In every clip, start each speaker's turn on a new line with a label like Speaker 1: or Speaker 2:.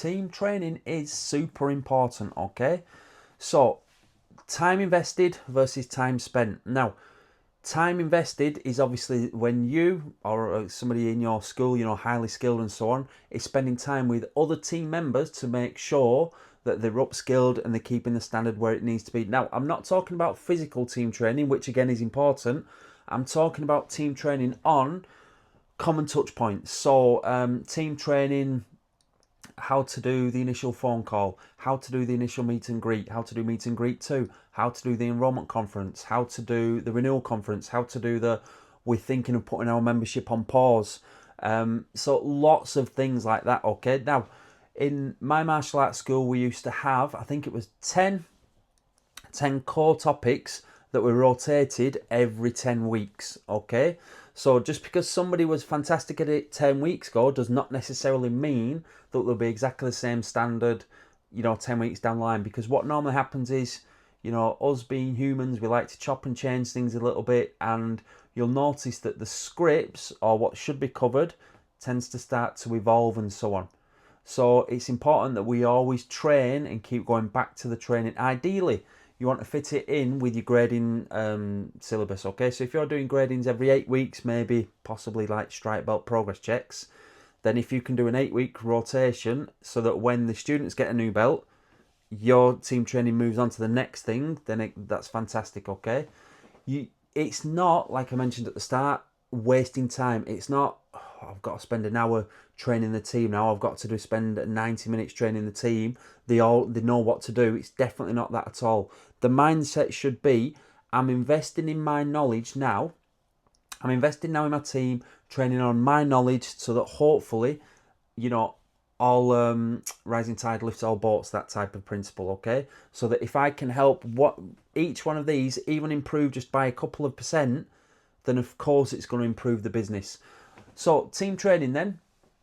Speaker 1: team training is super important, okay? So, time invested versus time spent. Now, time invested is obviously when you or somebody in your school, highly skilled and so on, is spending time with other team members to make sure that they're upskilled and they're keeping the standard where it needs to be. Now, I'm not talking about physical team training, which again is important. I'm talking about team training on common touch points. So, team training, how to do the initial phone call, how to do the initial meet and greet, how to do meet and greet 2, how to do the enrollment conference, how to do the renewal conference, how to do we're thinking of putting our membership on pause. So lots of things like that, okay? Now, in my martial arts school, we used to have, I think it was 10 core topics that were rotated every 10 weeks, okay? So just because somebody was fantastic at it 10 weeks ago does not necessarily mean that they'll be exactly the same standard, 10 weeks down the line. Because what normally happens is, us being humans, we like to chop and change things a little bit, and you'll notice that the scripts or what should be covered tends to start to evolve and so on. So it's important that we always train and keep going back to the training. Ideally, you want to fit it in with your grading syllabus, okay? So if you're doing gradings every 8 weeks, maybe possibly like stripe belt progress checks, then if you can do an 8-week rotation so that when the students get a new belt, your team training moves on to the next thing, then that's fantastic, okay? It's not, like I mentioned at the start, wasting time. It's not, I've got to spend an hour training the team now, I've got to spend 90 minutes training the team. They know what to do. It's definitely not that at all. The mindset should be, I'm investing in my knowledge now. I'm investing now in my team, training on my knowledge so that hopefully, all rising tide lifts all boats, that type of principle, okay? So that if I can help each one of these even improve just by a couple of percent, then of course it's going to improve the business. So team training then,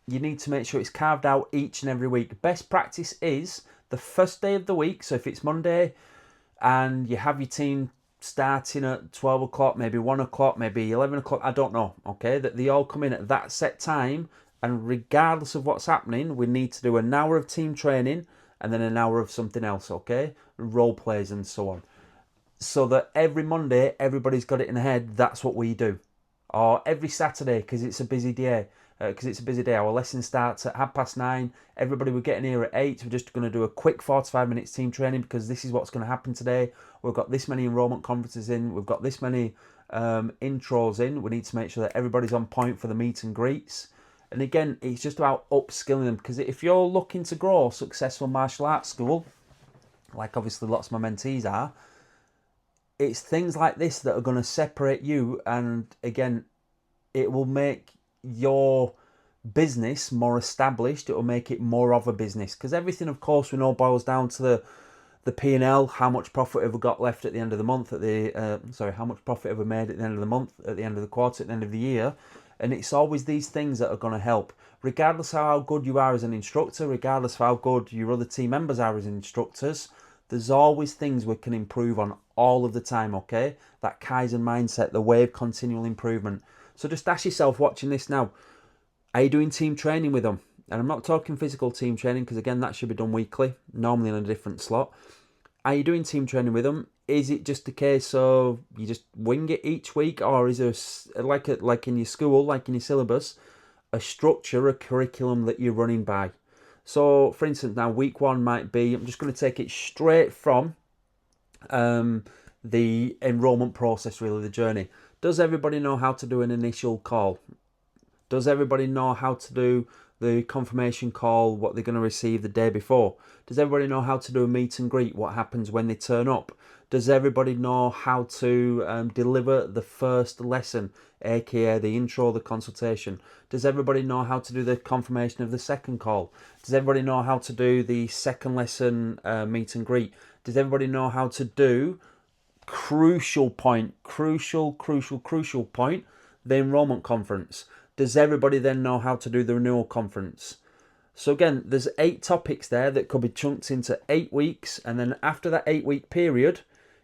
Speaker 1: you need to make sure it's carved out each and every week. Best practice is the first day of the week. So if it's Monday and you have your team starting at 12 o'clock, maybe 1 o'clock, maybe 11 o'clock, I don't know, okay? That they all come in at that set time, and regardless of what's happening, we need to do an hour of team training and then an hour of something else, okay? Role plays and so on. So that every Monday, everybody's got it in their head, that's what we do. Or every Saturday, because it's a busy day. Our lesson starts at 9:30. Everybody, we're getting here at 8. We're just going to do a quick 45 minutes team training because this is what's going to happen today. We've got this many enrollment conferences in. We've got this many intros in. We need to make sure that everybody's on point for the meet and greets. And again, it's just about upskilling them, because if you're looking to grow a successful martial arts school, like obviously lots of my mentees are, it's things like this that are going to separate you, and again, it will make your business more established. It will make it more of a business, because everything, of course, we know boils down to the P&L. How much profit have we got left at the end of the month? How much profit have we made at the end of the month, at the end of the quarter, at the end of the year? And it's always these things that are going to help, regardless of how good you are as an instructor, regardless of how good your other team members are as instructors. There's always things we can improve on all of the time, okay? That Kaizen mindset, the way of continual improvement. So just ask yourself, watching this now, are you doing team training with them? And I'm not talking physical team training, because again, that should be done weekly, normally in a different slot. Are you doing team training with them? Is it just a case of you just wing it each week, or is there, like in your school, like in your syllabus, a structure, a curriculum that you're running by? So, for instance, now week 1 might be, I'm just going to take it straight from the enrollment process, really, the journey. Does everybody know how to do an initial call? Does everybody know how to do the confirmation call, what they're going to receive the day before? Does everybody know how to do a meet and greet, what happens when they turn up? Does everybody know how to deliver the first lesson, aka the intro, the consultation? Does everybody know how to do the confirmation of the second call? Does everybody know how to do the second lesson meet and greet? Does everybody know how to do crucial point, the enrollment conference? Does everybody then know how to do the renewal conference? So again, there's 8 topics there that could be chunked into 8 weeks, and then after that 8-week period,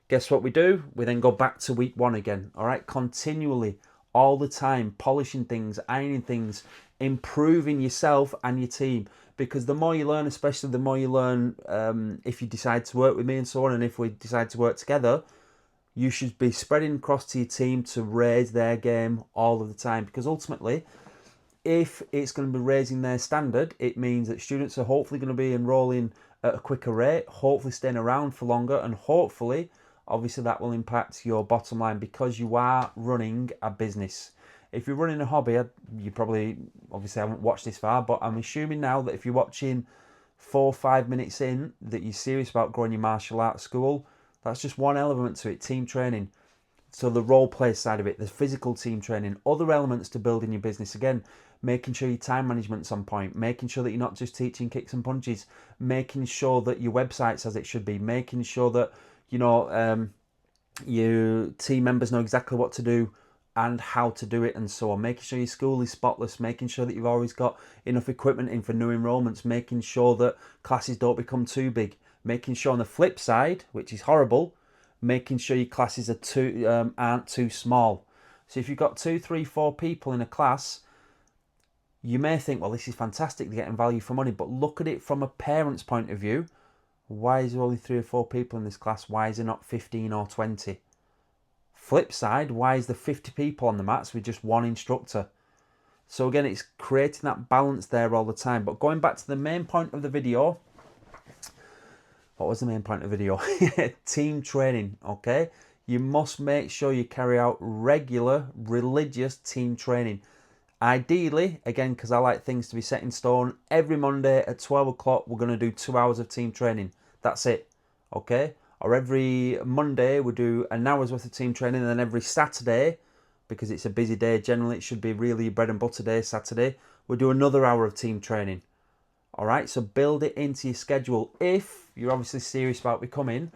Speaker 1: guess what we do? We then go back to week 1 again, all right? Continually, all the time, polishing things, ironing things, improving yourself and your team. Because the more you learn, especially the more you learn if you decide to work with me and so on, and if we decide to work together, you should be spreading across to your team to raise their game all of the time. Because ultimately, if it's going to be raising their standard, it means that students are hopefully going to be enrolling at a quicker rate, hopefully staying around for longer, and hopefully, obviously, that will impact your bottom line because you are running a business. If you're running a hobby, you probably, obviously, haven't watched this far, but I'm assuming now that if you're watching 4 or 5 minutes in, that you're serious about growing your martial arts school. That's just one element to it, team training. So the role play side of it, the physical team training, other elements to building your business. Again, making sure your time management's on point, making sure that you're not just teaching kicks and punches, making sure that your website's as it should be, making sure that, your team members know exactly what to do and how to do it and so on, making sure your school is spotless, making sure that you've always got enough equipment in for new enrolments, making sure that classes don't become too big, making sure on the flip side, which is horrible, making sure your classes aren't too small. So if you've got 2, 3, 4 people in a class, you may think, well, this is fantastic, they're getting value for money, but look at it from a parent's point of view. Why is there only 3 or 4 people in this class? Why is there not 15 or 20? Flip side, why is there 50 people on the mats with just one instructor? So again, it's creating that balance there all the time. But going back to the main point of the video, what was the main point of the video? Team training, okay? You must make sure you carry out regular, religious team training. Ideally, again, because I like things to be set in stone, every Monday at 12 o'clock, we're going to do 2 hours of team training. That's it, okay? Or every Monday, we do an hour's worth of team training, and then every Saturday, because it's a busy day, generally it should be really bread and butter day, Saturday, we'll do another hour of team training. All right, so build it into your schedule if you're obviously serious about becoming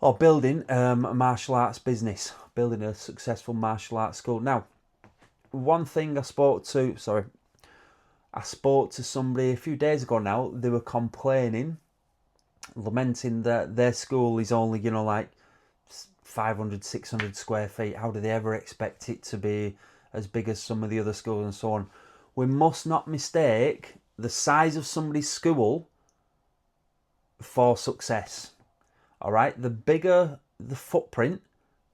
Speaker 1: or building a martial arts business, building a successful martial arts school. Now, one thing I spoke to somebody a few days ago now. They were complaining, lamenting that their school is only, like 500, 600 square feet. How do they ever expect it to be as big as some of the other schools and so on? We must not mistake the size of somebody's school for success. All right, the bigger the footprint,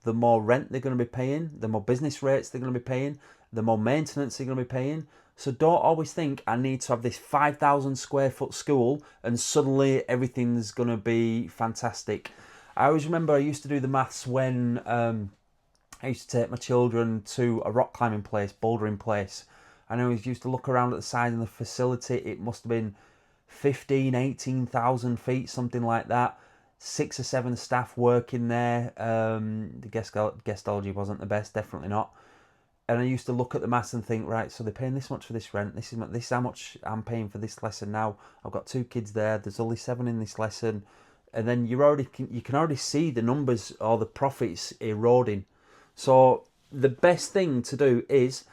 Speaker 1: the more rent they're going to be paying, the more business rates they're going to be paying, the more maintenance they're going to be paying. So don't always think I need to have this 5,000 square foot school and suddenly everything's going to be fantastic. I always remember I used to do the maths when I used to take my children to a rock climbing place, bouldering place. And I always used to look around at the side of the facility. It must have been 15, 18,000 feet, something like that. 6 or 7 staff working there. The guestology wasn't the best, definitely not. And I used to look at the maths and think, right, so they're paying this much for this rent. This is how much I'm paying for this lesson now. I've got 2 kids there. There's only 7 in this lesson. And then you can already see the numbers or the profits eroding. So the best thing to do is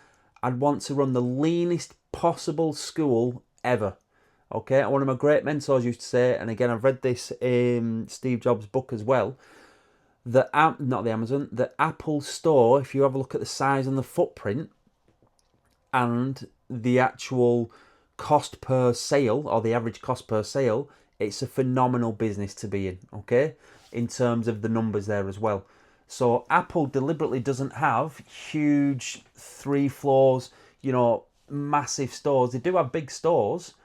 Speaker 1: I'd want to run the leanest possible school ever. Okay, one of my great mentors used to say, and again I've read this in Steve Jobs' book as well, the Apple store, if you have a look at the size and the footprint and the actual cost per sale, or the average cost per sale, it's a phenomenal business to be in, okay, in terms of the numbers there as well. So Apple deliberately doesn't have huge 3 floors, massive stores. They do have big stores,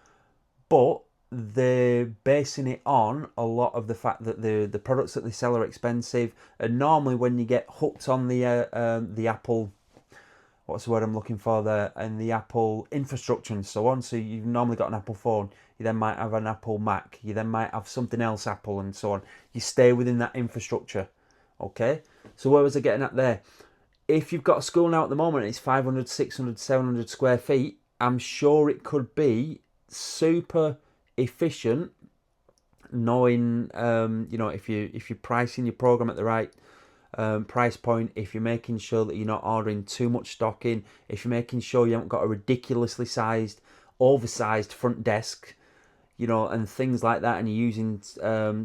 Speaker 1: but they're basing it on a lot of the fact that the products that they sell are expensive. And normally when you get hooked on the Apple, what's the word I'm looking for there, and the Apple infrastructure and so on, so you've normally got an Apple phone, you then might have an Apple Mac, you then might have something else Apple and so on. You stay within that infrastructure, okay? So where was I getting at there? If you've got a school now at the moment, it's 500, 600, 700 square feet, I'm sure it could be super efficient, knowing if you're pricing your program at the right price point, if you're making sure that you're not ordering too much stock in, if you're making sure you haven't got a ridiculously oversized front desk, and things like that, and you're using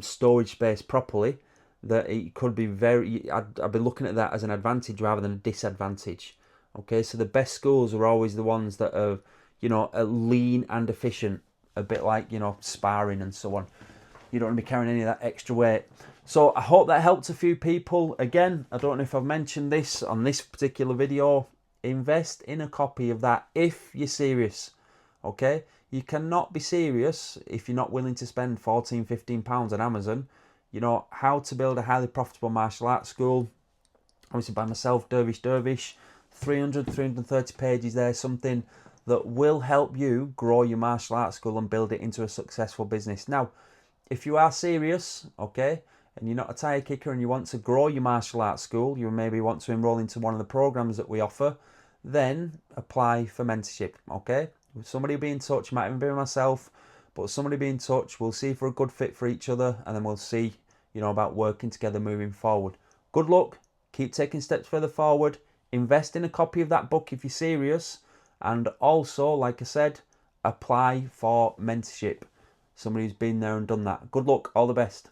Speaker 1: storage space properly, that it could be I'd be looking at that as an advantage rather than a disadvantage. Okay, so the best schools are always the ones that are, are lean and efficient, a bit like, sparring and so on. You don't want to be carrying any of that extra weight. So I hope that helped a few people. Again, I don't know if I've mentioned this on this particular video. Invest in a copy of that if you're serious. Okay, you cannot be serious if you're not willing to spend £14-15 on Amazon. How to build a highly profitable martial arts school, obviously by myself, Dervish. 330 pages there, something that will help you grow your martial arts school and build it into a successful business. Now, if you are serious, okay, and you're not a tire kicker and you want to grow your martial arts school, you maybe want to enroll into one of the programs that we offer, then apply for mentorship, okay? Somebody will be in touch, might even be myself, but somebody will be in touch. We'll see if we're a good fit for each other, and then we'll see, about working together moving forward. Good luck. Keep taking steps further forward. Invest in a copy of that book if you're serious. And also, like I said, apply for mentorship. Somebody who's been there and done that. Good luck. All the best.